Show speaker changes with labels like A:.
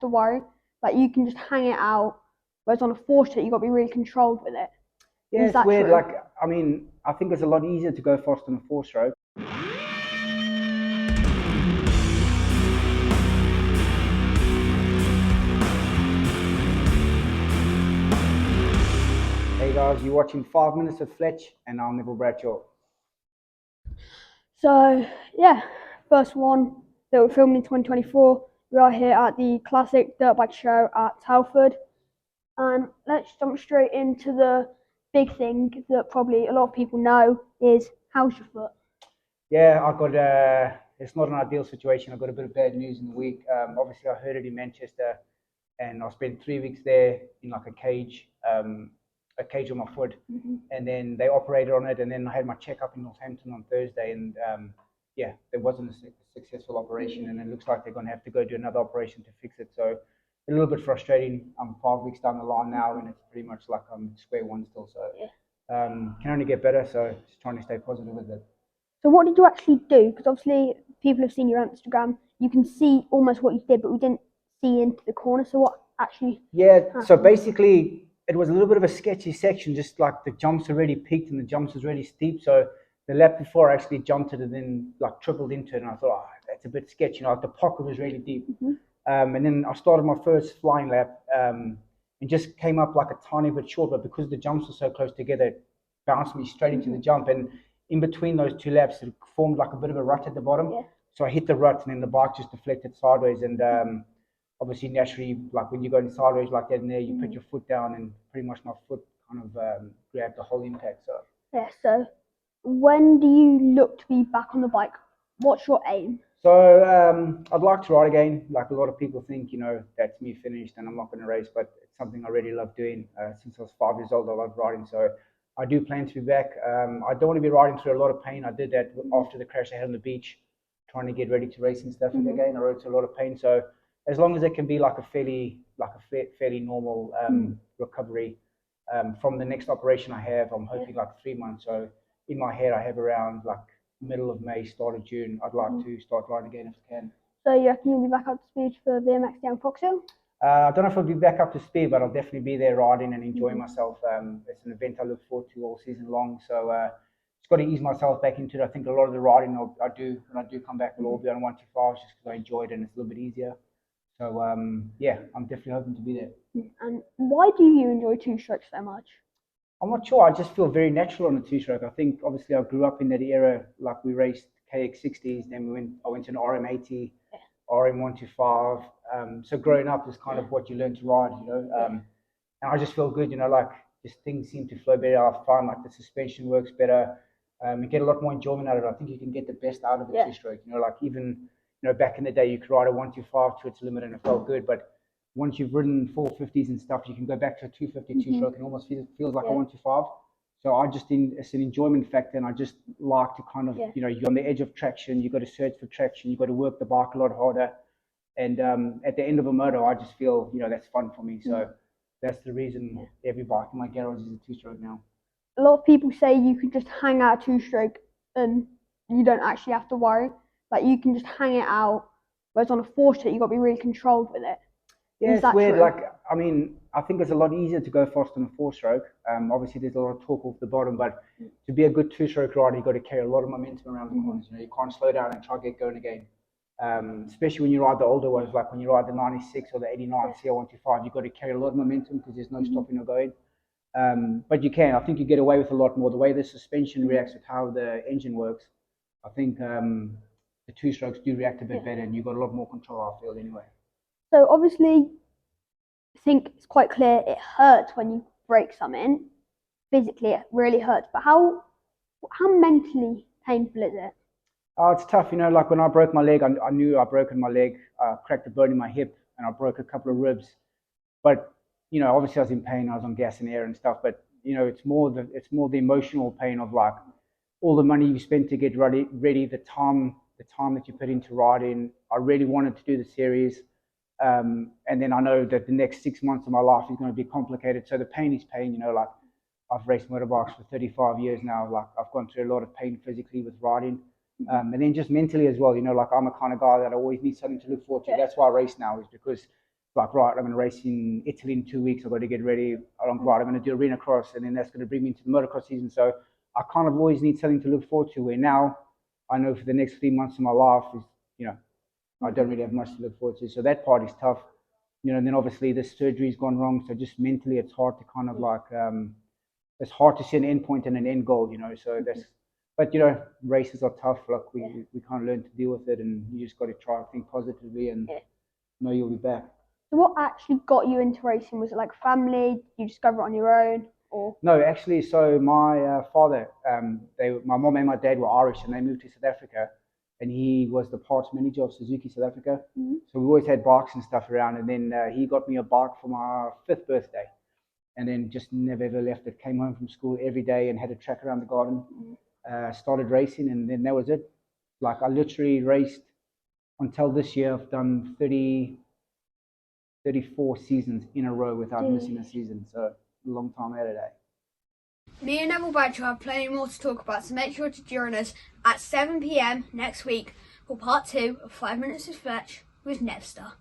A: to worry. Like you can just hang it out. Whereas on a four stroke, you've got to be really controlled with it.
B: Yeah,
A: Is
B: it's
A: that
B: weird.
A: true?
B: Like, I mean, I think it's a lot easier to go fast on a four-stroke. Hey guys, you're watching 5 Minutes with Fletch, and I'm Neville Bradshaw.
A: So yeah, first one that we're filming in 2024. We are here at the classic dirt bike show at Telford, and let's jump straight into the big thing that probably a lot of people know is how's your foot?
B: Yeah, I got it's not an ideal situation. I got a bit of bad news in the week. Obviously, I heard it in Manchester, and I spent 3 weeks there in like a cage on my foot, and then they operated on it, and then I had my checkup in Northampton on Thursday, and yeah, there wasn't a successful operation, and it looks like they're going to have to go do another operation to fix it. So a little bit frustrating. I'm 5 weeks down the line now, and it's pretty much like I'm square one still. So can only get better. So just trying to stay positive with it.
A: So what did you actually do? Because obviously people have seen your Instagram. You can see almost what you did, but we didn't see into the corner. So what actually?
B: Yeah. So
A: happened?
B: basically, it was a little bit of a sketchy section. Just like the jumps already peaked and the jumps was really steep. So the lap before I actually jumped it and then like tripled into it, and I thought, oh, that's a bit sketchy. You know, like the pocket was really deep. And then I started my first flying lap and just came up like a tiny bit short, but because the jumps were so close together, it bounced me straight into the jump. And in between those two laps, it formed like a bit of a rut at the bottom.
A: Yeah.
B: So I hit the rut, and then the bike just deflected sideways. And obviously, naturally, like when you're going sideways like that in there, you put your foot down, and pretty much my foot kind of grabbed the whole impact. So
A: Yeah. So when do you look to be back on the bike? What's your aim?
B: So I'd like to ride again. Like a lot of people think, you know, that's me finished and I'm not going to race, but it's something I really love doing. Since I was 5 years old, I love riding. So I do plan to be back. I don't want to be riding through a lot of pain. I did that after the crash I had on the beach, trying to get ready to race in Stafford again. I rode through a lot of pain. So as long as it can be like a fairly normal recovery from the next operation I have, I'm hoping like 3 months. So in my head, I have around like middle of May, start of June. I'd like to start riding again if I can.
A: So you reckon you'll be back up to speed for VMXdN Fox Hill?
B: I don't know if I'll be back up to speed, but I'll definitely be there riding and enjoying myself. It's an event I look forward to all season long. So just got to ease myself back into it. I think a lot of the riding I do when I do come back will all be on 125 just because I enjoy it and it's a little bit easier. So yeah, I'm definitely hoping to be there.
A: And why do you enjoy two strokes so much?
B: I'm not sure. I just feel very natural on a two-stroke. I think obviously I grew up in that era. Like we raced KX60s, then I went to an RM80, RM125. So growing up is kind of what you learn to ride, you know. And I just feel good, you know, like just things seem to flow better. I find like the suspension works better. You get a lot more enjoyment out of it. I think you can get the best out of a two-stroke. You know, like even back in the day, you could ride a 125 to its limit and it felt good, but once you've ridden 450s and stuff, you can go back to a 250 stroke and almost feels like a 125. So it's an enjoyment factor, and I just like to kind of, you're on the edge of traction, you've got to search for traction, you've got to work the bike a lot harder. And at the end of a moto, I just feel, that's fun for me. So that's the reason every bike in my garage is a two-stroke now.
A: A lot of people say you can just hang out a two-stroke and you don't actually have to worry. Like you can just hang it out, whereas on a four-stroke, you've got to be really controlled with it.
B: Yeah, it's weird. True? Like, I mean, I think it's a lot easier to go fast on a four-stroke. Obviously, there's a lot of torque off the bottom, but to be a good two-stroke rider, you've got to carry a lot of momentum around the corners. You can't slow down and try to get going again. Especially when you ride the older ones, like when you ride the 96 or the 89 CR125, you've got to carry a lot of momentum because there's no stopping or going. But you can. I think you get away with a lot more. The way the suspension reacts with how the engine works, I think the two-strokes do react a bit better, and you've got a lot more control, I feel, anyway.
A: So obviously, I think it's quite clear it hurts when you break something. Physically, it really hurts. But how mentally painful is it?
B: It's tough, like when I broke my leg, I knew I'd broken my leg, cracked a bone in my hip, and I broke a couple of ribs. But, obviously I was in pain, I was on gas and air and stuff, but, it's more the emotional pain of like all the money you spent to get ready, the time that you put into riding. I really wanted to do the series. And then I know that the next 6 months of my life is going to be complicated. So the pain is pain, like I've raced motorbikes for 35 years now. Like I've gone through a lot of pain physically with riding. And then just mentally as well, like I'm a kind of guy that I always need something to look forward to. That's why I race now, is because like, right, I'm going to race in Italy in 2 weeks. I've got to get ready. Right, I'm going to do Arenacross, and then that's going to bring me into the motocross season. So I kind of always need something to look forward to. Where now I know for the next 3 months of my life is, I don't really have much to look forward to. So that part is tough, and then obviously the surgery's gone wrong. So just mentally, it's hard to kind of like, it's hard to see an end point and an end goal, So that's, but races are tough. Like we can't learn to deal with it, and you just got to try and think positively and know you'll be back.
A: So what actually got you into racing? Was it like family? Did you discover it on your own, or?
B: No, actually, so my father, my mom and my dad were Irish, and they moved to South Africa, and he was the parts manager of Suzuki South Africa.
A: Mm-hmm.
B: So we always had bikes and stuff around, and then he got me a bike for my 5th birthday, and then just never ever left it. Came home from school every day and had a track around the garden. Started racing, and then that was it. Like I literally raced until this year. I've done 34 seasons in a row without missing a season. So a long time out of that.
C: Me and Neville Bradshaw have plenty more to talk about, so make sure to join us at 7 p.m. next week for part 2 of 5 Minutes with Fletch with Nevsta.